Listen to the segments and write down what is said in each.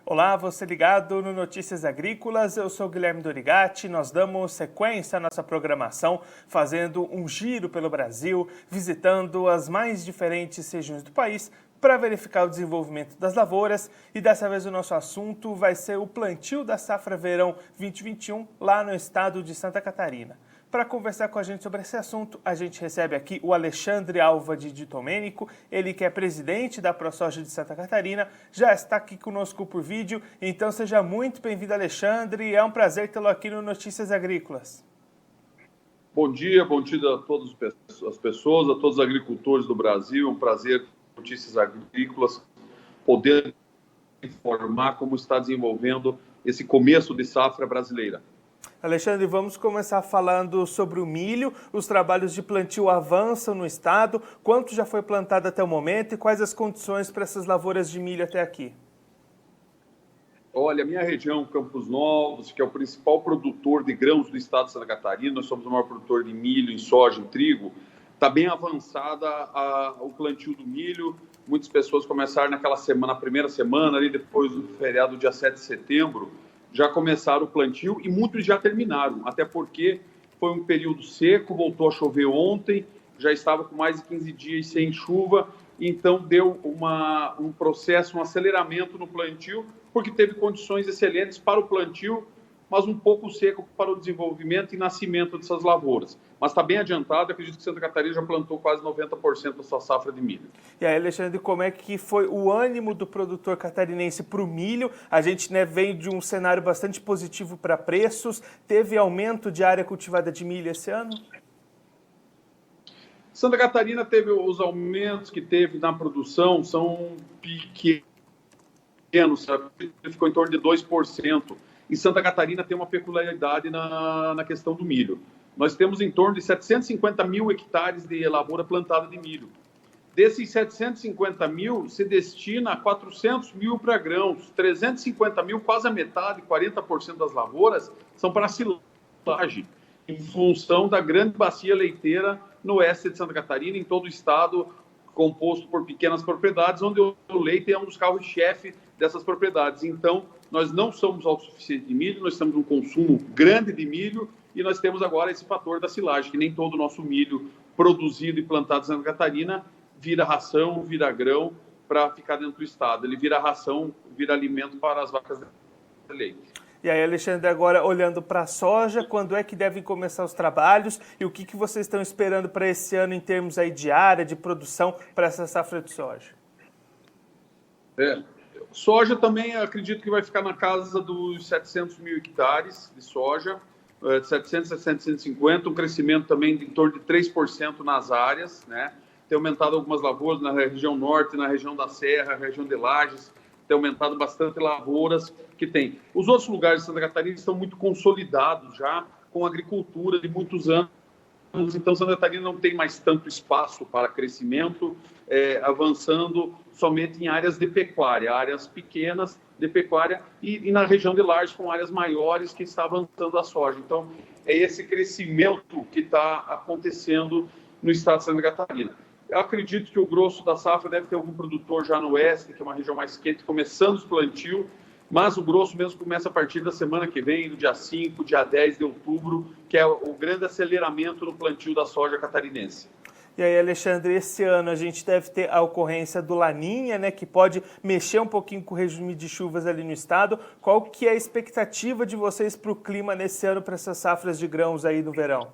Olá, você ligado no Notícias Agrícolas, eu sou Guilherme Dorigatti. Nós damos sequência à nossa programação, fazendo um giro pelo Brasil, visitando as mais diferentes regiões do país para verificar o desenvolvimento das lavouras. E dessa vez o nosso assunto vai ser o plantio da safra verão 2021 lá no estado de Santa Catarina. Para conversar com a gente sobre esse assunto, a gente recebe aqui o Alexandre Alva de Domênico, ele que é presidente da ProSoja de Santa Catarina, já está aqui conosco por vídeo, então seja muito bem-vindo, Alexandre, é um prazer tê-lo aqui no Notícias Agrícolas. Bom dia a todas as pessoas, a todos os agricultores do Brasil, é um prazer, Notícias Agrícolas, poder informar como está desenvolvendo esse começo de safra brasileira. Alexandre, vamos começar falando sobre o milho. Os trabalhos de plantio avançam no estado. Quanto já foi plantado até o momento e quais as condições para essas lavouras de milho até aqui? Olha, a minha região, Campos Novos, que é o principal produtor de grãos do estado de Santa Catarina, nós somos o maior produtor de milho, em soja, em trigo, está bem avançada o plantio do milho. Muitas pessoas começaram na primeira semana, ali depois do feriado, dia 7 de setembro, já começaram o plantio e muitos já terminaram, até porque foi um período seco, voltou a chover ontem, já estava com mais de 15 dias sem chuva, então deu um processo, um aceleramento no plantio, porque teve condições excelentes para o plantio, mas um pouco seco para o desenvolvimento e nascimento dessas lavouras. Mas está bem adiantado, acredito que Santa Catarina já plantou quase 90% da sua safra de milho. E aí, Alexandre, como é que foi o ânimo do produtor catarinense para o milho? A gente vem de um cenário bastante positivo para preços. Teve aumento de área cultivada de milho esse ano? Santa Catarina teve os aumentos que teve na produção, são pequenos, ficou em torno de 2%. E Santa Catarina tem uma peculiaridade na questão do milho. Nós temos em torno de 750 mil hectares de lavoura plantada de milho. Desses 750 mil, se destina a 400 mil para grãos, 350 mil, quase a metade, 40% das lavouras, são para silagem, em função da grande bacia leiteira no oeste de Santa Catarina, em todo o estado, composto por pequenas propriedades, onde o leite é um dos carros-chefe dessas propriedades. Então, nós não somos autossuficientes de milho, nós temos um consumo grande de milho e nós temos agora esse fator da silagem, que nem todo o nosso milho produzido e plantado em Santa Catarina vira ração, vira grão para ficar dentro do estado. Ele vira ração, vira alimento para as vacas de leite. E aí, Alexandre, agora olhando para a soja, quando é que devem começar os trabalhos e o que vocês estão esperando para esse ano em termos aí de área, de produção para essa safra de soja? Soja também acredito que vai ficar na casa dos 700 mil hectares de soja, 700 a 750, um crescimento também de em torno de 3% nas áreas, né? Tem aumentado algumas lavouras na região norte, na região da Serra, região de Lages, tem aumentado bastante lavouras que tem. Os outros lugares de Santa Catarina estão muito consolidados já com agricultura de muitos anos, então Santa Catarina não tem mais tanto espaço para crescimento, avançando somente em áreas de pecuária, áreas pequenas de pecuária e na região de Lages com áreas maiores que está avançando a soja. Então, é esse crescimento que está acontecendo no estado de Santa Catarina. Eu acredito que o grosso da safra deve ter algum produtor já no oeste, que é uma região mais quente, começando os plantios, mas o grosso mesmo começa a partir da semana que vem, do dia 5, dia 10 de outubro, que é o grande aceleramento no plantio da soja catarinense. E aí, Alexandre, esse ano a gente deve ter a ocorrência do Laninha, né, que pode mexer um pouquinho com o regime de chuvas ali no estado. Qual que é a expectativa de vocês para o clima nesse ano, para essas safras de grãos aí no verão?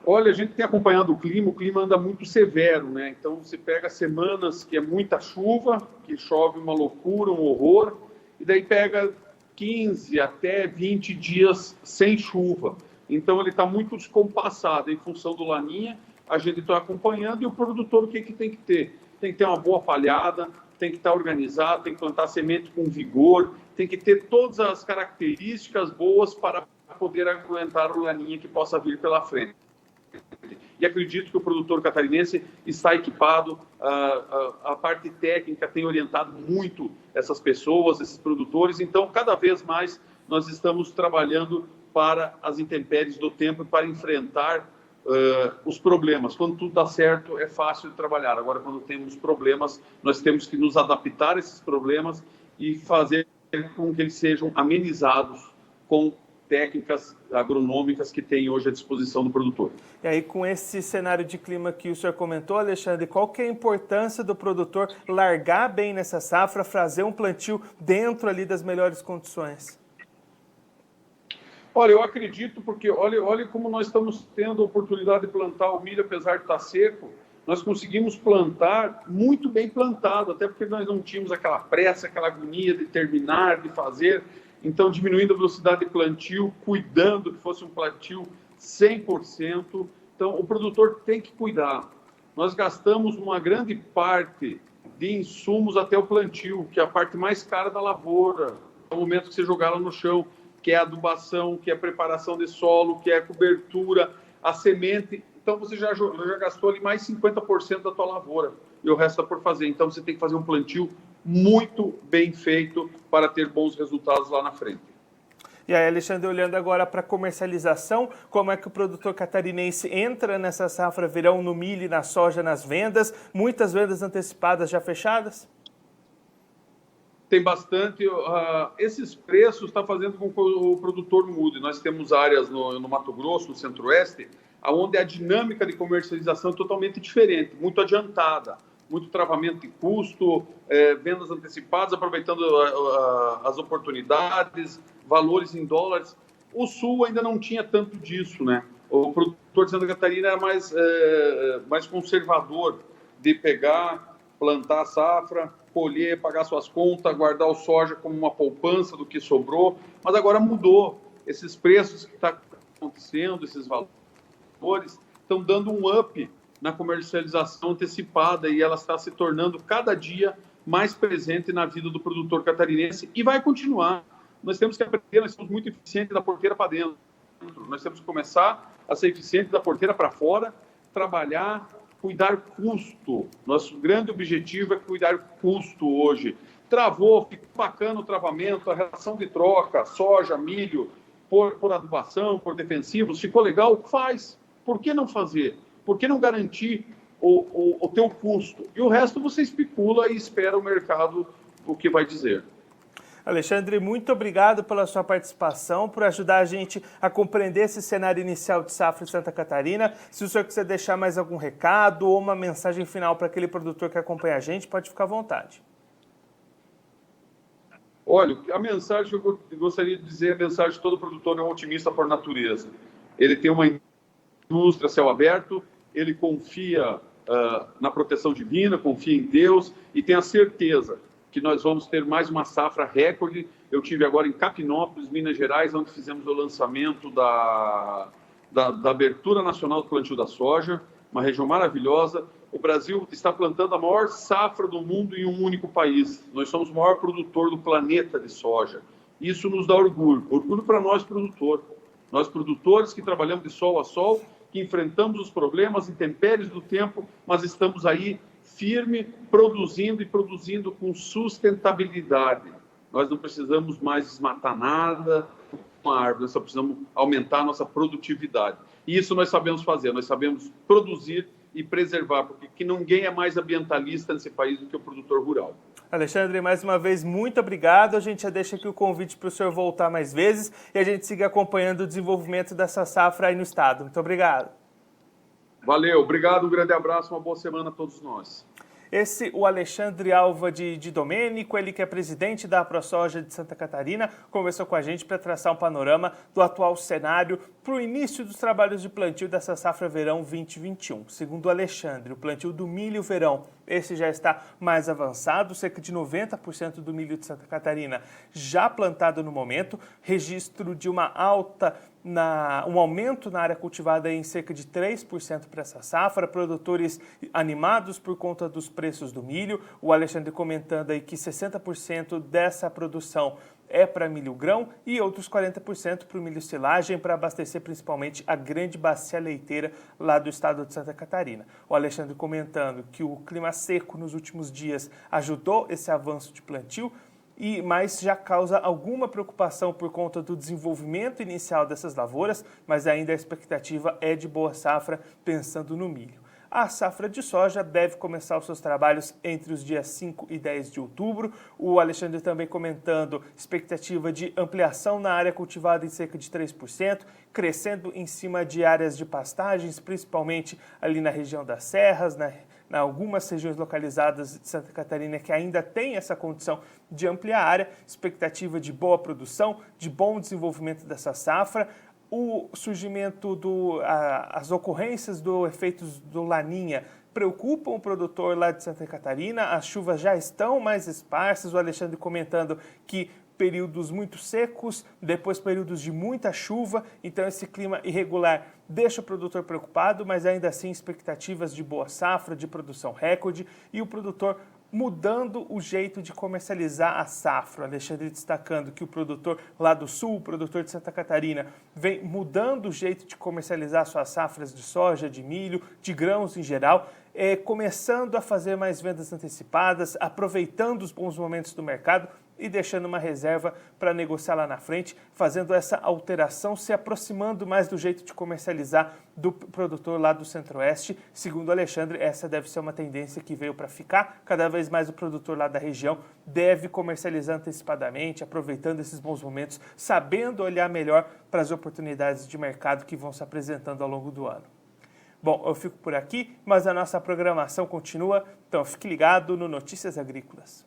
Olha, a gente tem acompanhado o clima anda muito severo, né? Então, você pega semanas que é muita chuva, que chove uma loucura, um horror, e daí pega 15 até 20 dias sem chuva. Então, ele está muito descompassado em função do Laninha, a gente está acompanhando, e o produtor o que tem que ter? Tem que ter uma boa palhada, tem que estar organizado, tem que plantar semente com vigor, tem que ter todas as características boas para poder aguentar o Laninha que possa vir pela frente. E acredito que o produtor catarinense está equipado, a parte técnica tem orientado muito essas pessoas, esses produtores, então cada vez mais nós estamos trabalhando para as intempéries do tempo e para enfrentar os problemas. Quando tudo dá certo, é fácil de trabalhar. Agora, quando temos problemas, nós temos que nos adaptar a esses problemas e fazer com que eles sejam amenizados com técnicas agronômicas que tem hoje à disposição do produtor. E aí, com esse cenário de clima que o senhor comentou, Alexandre, qual que é a importância do produtor largar bem nessa safra, fazer um plantio dentro ali das melhores condições? Olha, eu acredito porque olha como nós estamos tendo a oportunidade de plantar o milho, apesar de estar seco, nós conseguimos plantar muito bem plantado, até porque nós não tínhamos aquela pressa, aquela agonia de terminar, de fazer. Então, diminuindo a velocidade de plantio, cuidando que fosse um plantio 100%. Então, o produtor tem que cuidar. Nós gastamos uma grande parte de insumos até o plantio, que é a parte mais cara da lavoura, no momento que você jogar ela no chão, que é a adubação, que é a preparação de solo, que é a cobertura, a semente. Então, você já gastou ali mais 50% da tua lavoura e o resto está por fazer. Então, você tem que fazer um plantio muito bem feito para ter bons resultados lá na frente. E aí, Alexandre, olhando agora para a comercialização, como é que o produtor catarinense entra nessa safra verão no milho e na soja nas vendas? Muitas vendas antecipadas já fechadas? Tem bastante. Esses preços estão fazendo com que o produtor mude. Nós temos áreas no Mato Grosso, no Centro-Oeste, onde a dinâmica de comercialização é totalmente diferente, muito adiantada. Muito travamento de custo, vendas antecipadas, aproveitando as oportunidades, valores em dólares. O Sul ainda não tinha tanto disso, né? O produtor de Santa Catarina era mais conservador de pegar, plantar a safra, colher, pagar suas contas, guardar o soja como uma poupança do que sobrou. Mas agora mudou. Esses preços que estão acontecendo, esses valores, estão dando um up na comercialização antecipada e ela está se tornando cada dia mais presente na vida do produtor catarinense e vai continuar. Nós temos que aprender, nós somos muito eficientes da porteira para dentro. Nós temos que começar a ser eficientes da porteira para fora, trabalhar, cuidar custo. Nosso grande objetivo é cuidar custo hoje. Travou, ficou bacana o travamento, a relação de troca, soja, milho, por adubação, por defensivos, ficou legal? Faz. Por que não fazer? Por que não garantir o teu custo? E o resto você especula e espera o mercado o que vai dizer. Alexandre, muito obrigado pela sua participação, por ajudar a gente a compreender esse cenário inicial de safra em Santa Catarina. Se o senhor quiser deixar mais algum recado ou uma mensagem final para aquele produtor que acompanha a gente, pode ficar à vontade. Olha, a mensagem que eu gostaria de dizer, a mensagem de todo produtor é um otimista por natureza. Ele tem uma indústria a céu aberto, ele confia na proteção divina, confia em Deus e tem a certeza que nós vamos ter mais uma safra recorde. Eu tive agora em Capinópolis, Minas Gerais, onde fizemos o lançamento da abertura nacional do plantio da soja, uma região maravilhosa. O Brasil está plantando a maior safra do mundo em um único país. Nós somos o maior produtor do planeta de soja. Isso nos dá orgulho. Orgulho para nós, produtor. Nós, produtores que trabalhamos de sol a sol, que enfrentamos os problemas, intempéries do tempo, mas estamos aí firme, produzindo e produzindo com sustentabilidade. Nós não precisamos mais desmatar nada, uma árvore, nós só precisamos aumentar a nossa produtividade. E isso nós sabemos fazer, nós sabemos produzir e preservar, porque que ninguém é mais ambientalista nesse país do que o produtor rural. Alexandre, mais uma vez, muito obrigado. A gente já deixa aqui o convite para o senhor voltar mais vezes e a gente siga acompanhando o desenvolvimento dessa safra aí no estado. Muito obrigado. Valeu, obrigado, um grande abraço, uma boa semana a todos nós. Esse, o Alexandre Alva de Domênico, ele que é presidente da ProSoja de Santa Catarina, conversou com a gente para traçar um panorama do atual cenário para o início dos trabalhos de plantio dessa safra verão 2021. Segundo o Alexandre, o plantio do milho verão, esse já está mais avançado, cerca de 90% do milho de Santa Catarina já plantado no momento, registro de uma alta um aumento na área cultivada em cerca de 3% para essa safra, produtores animados por conta dos preços do milho. O Alexandre comentando aí que 60% dessa produção é para milho grão e outros 40% para o milho silagem, para abastecer principalmente a grande bacia leiteira lá do estado de Santa Catarina. O Alexandre comentando que o clima seco nos últimos dias ajudou esse avanço de plantio mas já causa alguma preocupação por conta do desenvolvimento inicial dessas lavouras, mas ainda a expectativa é de boa safra pensando no milho. A safra de soja deve começar os seus trabalhos entre os dias 5 e 10 de outubro. O Alexandre também comentando expectativa de ampliação na área cultivada em cerca de 3%, crescendo em cima de áreas de pastagens, principalmente ali na região das serras, em algumas regiões localizadas de Santa Catarina que ainda tem essa condição de ampliar a área, expectativa de boa produção, de bom desenvolvimento dessa safra. O surgimento as ocorrências dos efeitos do Laninha preocupam o produtor lá de Santa Catarina, as chuvas já estão mais esparsas, o Alexandre comentando que períodos muito secos, depois períodos de muita chuva, então esse clima irregular deixa o produtor preocupado, mas ainda assim expectativas de boa safra, de produção recorde e o produtor mudando o jeito de comercializar a safra. Alexandre destacando que o produtor lá do sul, o produtor de Santa Catarina, vem mudando o jeito de comercializar suas safras de soja, de milho, de grãos em geral, começando a fazer mais vendas antecipadas, aproveitando os bons momentos do mercado e deixando uma reserva para negociar lá na frente, fazendo essa alteração, se aproximando mais do jeito de comercializar do produtor lá do Centro-Oeste. Segundo Alexandre, essa deve ser uma tendência que veio para ficar. Cada vez mais o produtor lá da região deve comercializar antecipadamente, aproveitando esses bons momentos, sabendo olhar melhor para as oportunidades de mercado que vão se apresentando ao longo do ano. Bom, eu fico por aqui, mas a nossa programação continua, então fique ligado no Notícias Agrícolas.